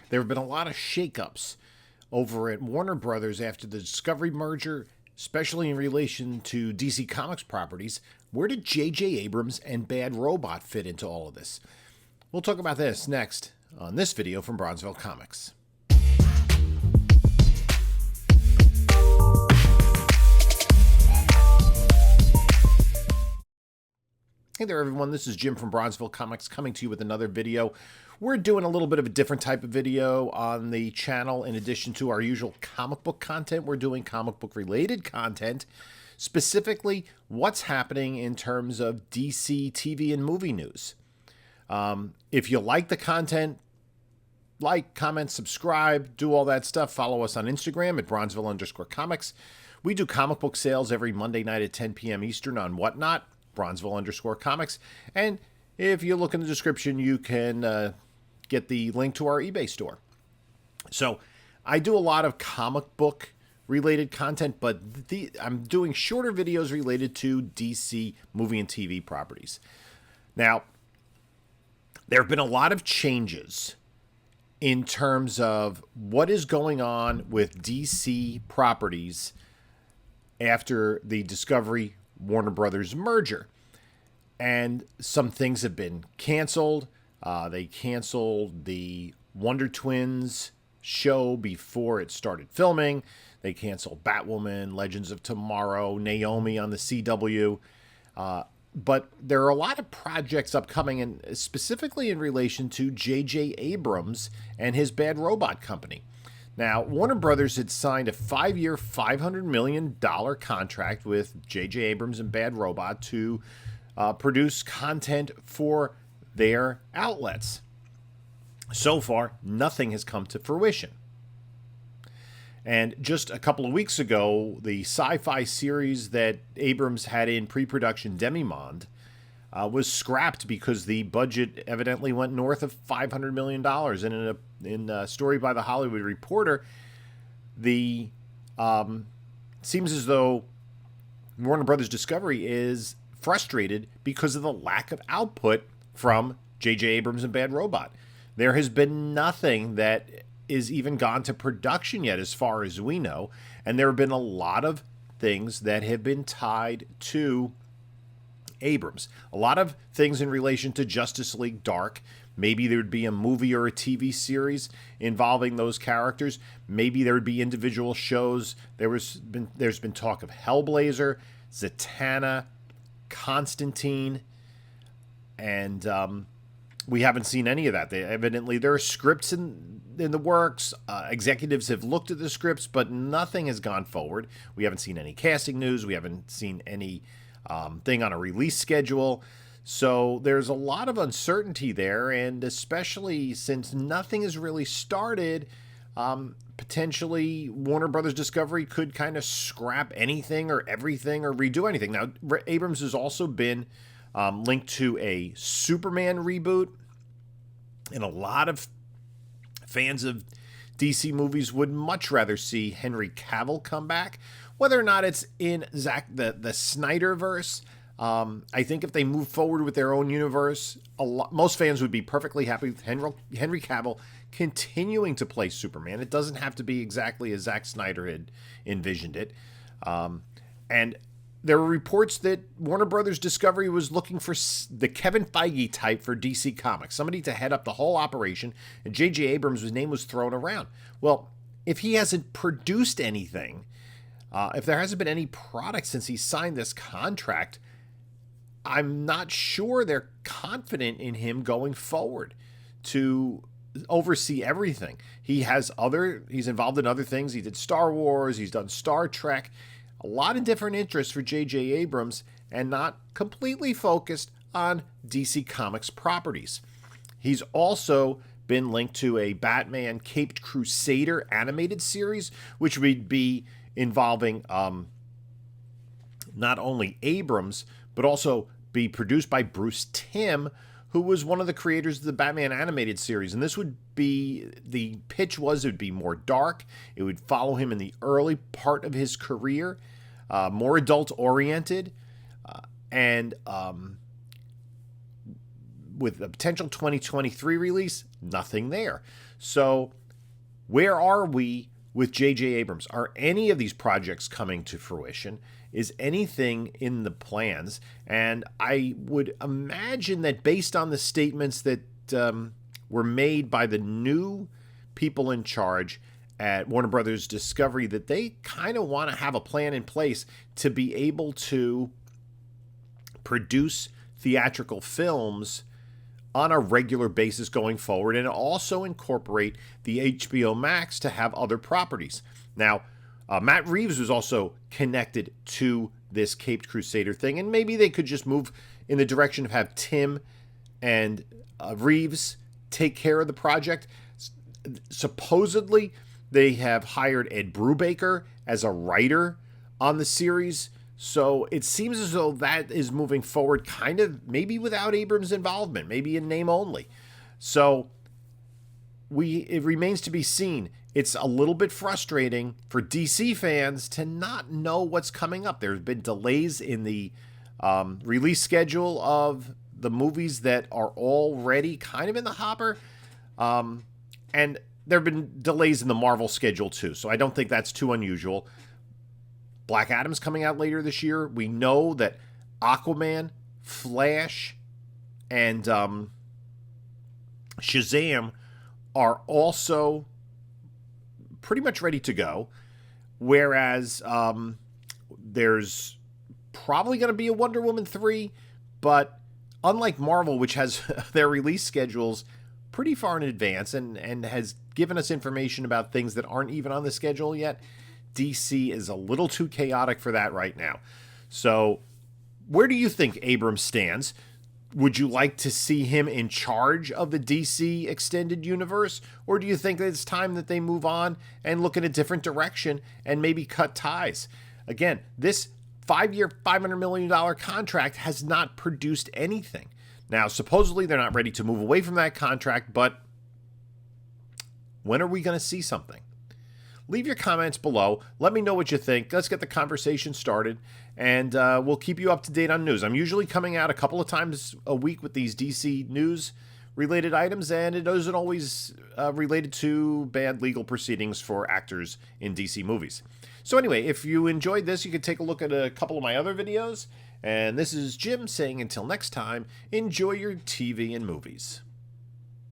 There have been a lot of shakeups over at Warner Brothers after the Discovery merger, especially in relation to DC Comics properties. Where did J.J. Abrams and Bad Robot fit into all of this? We'll talk about this next on this video from Bronzeville Comics. Hey there everyone, this is Jim from Bronzeville Comics coming to you with another video. We're doing a little bit of a different type of video on the channel. In addition to our usual comic book content, we're doing comic book related content, specifically what's happening in terms of DC TV and movie news. If you like the content, like, comment, subscribe, do all that stuff. Follow us on Instagram at Bronzeville_comics. We do comic book sales every Monday night at 10 p.m. Eastern on Whatnot, Bronzeville_comics. And if you look in the description, you can get the link to our eBay store. So I do a lot of comic book related content, but I'm doing shorter videos related to DC movie and TV properties. Now, there have been a lot of changes in terms of what is going on with DC properties after the Discovery Warner Brothers merger. And some things have been canceled. They canceled the Wonder Twins show before it started filming. They canceled Batwoman, Legends of Tomorrow, Naomi on the CW. But there are a lot of projects upcoming, and specifically in relation to J.J. Abrams and his Bad Robot company. Now, Warner Brothers had signed a 5-year, $500 million contract with J.J. Abrams and Bad Robot to produce content for their outlets. So far, nothing has come to fruition. And just a couple of weeks ago, the sci-fi series that Abrams had in pre-production, Demimonde, was scrapped because the budget evidently went north of $500 million. And in a story by The Hollywood Reporter, the seems as though Warner Brothers Discovery is frustrated because of the lack of output from J.J. Abrams and Bad Robot. There has been nothing that is even gone to production yet, as far as we know, and there have been a lot of things that have been tied to Abrams. A lot of things in relation to Justice League Dark. Maybe there would be a movie or a TV series involving those characters. Maybe there would be individual shows. There's been talk of Hellblazer, Zatanna, Constantine, and we haven't seen any of that. Evidently, there are scripts in the works. Executives have looked at the scripts, but nothing has gone forward. We haven't seen any casting news. We haven't seen any thing on a release schedule. So there's a lot of uncertainty there, and especially since nothing has really started, potentially Warner Brothers Discovery could kind of scrap anything or everything or redo anything. Now, Abrams has also been linked to a Superman reboot, and a lot of fans of DC movies would much rather see Henry Cavill come back. Whether or not it's in the Snyderverse, I think if they move forward with their own universe, most fans would be perfectly happy with Henry Cavill continuing to play Superman. It doesn't have to be exactly as Zack Snyder had envisioned it. And there were reports that Warner Brothers Discovery was looking for the Kevin Feige type for DC Comics, somebody to head up the whole operation, and J.J. Abrams' name was thrown around. Well, if he hasn't produced anything, if there hasn't been any product since he signed this contract, I'm not sure they're confident in him going forward to oversee everything. He's involved in other things. He did Star Wars, he's done Star Trek, a lot of different interests for J.J. Abrams, and not completely focused on DC Comics properties. He's also been linked to a Batman Caped Crusader animated series, which would be involving not only Abrams, but also be produced by Bruce Timm, who was one of the creators of the Batman animated series. And this would be, the pitch was it would be more dark. It would follow him in the early part of his career, more adult-oriented, and with a potential 2023 release, nothing there. So where are we with J.J. Abrams? Are any of these projects coming to fruition? Is anything in the plans? And I would imagine that based on the statements that were made by the new people in charge at Warner Brothers Discovery, that they kind of want to have a plan in place to be able to produce theatrical films on a regular basis going forward, and also incorporate the HBO Max to have other properties. Now, Matt Reeves was also connected to this Caped Crusader thing, and maybe they could just move in the direction of have Tim and Reeves take care of the project. Supposedly, they have hired Ed Brubaker as a writer on the series, so it seems as though that is moving forward kind of maybe without Abrams' involvement, maybe in name only. So it remains to be seen. It's a little bit frustrating for DC fans to not know what's coming up. There's been delays in the release schedule of the movies that are already kind of in the hopper. And there have been delays in the Marvel schedule too, so I don't think that's too unusual. Black Adam's coming out later this year. We know that Aquaman, Flash, and Shazam are also pretty much ready to go, whereas there's probably going to be a Wonder Woman 3, but unlike Marvel, which has their release schedules pretty far in advance and has given us information about things that aren't even on the schedule yet, DC is a little too chaotic for that right now. So where do you think Abrams stands? Would you like to see him in charge of the DC extended universe? Or do you think that it's time that they move on and look in a different direction and maybe cut ties? Again, this 5-year, $500 million contract has not produced anything. Now, supposedly they're not ready to move away from that contract, but when are we going to see something? Leave your comments below. Let me know what you think. Let's get the conversation started, and we'll keep you up to date on news. I'm usually coming out a couple of times a week with these DC news-related items, and it isn't always related to bad legal proceedings for actors in DC movies. So anyway, if you enjoyed this, you can take a look at a couple of my other videos. And this is Jim saying until next time, enjoy your TV and movies.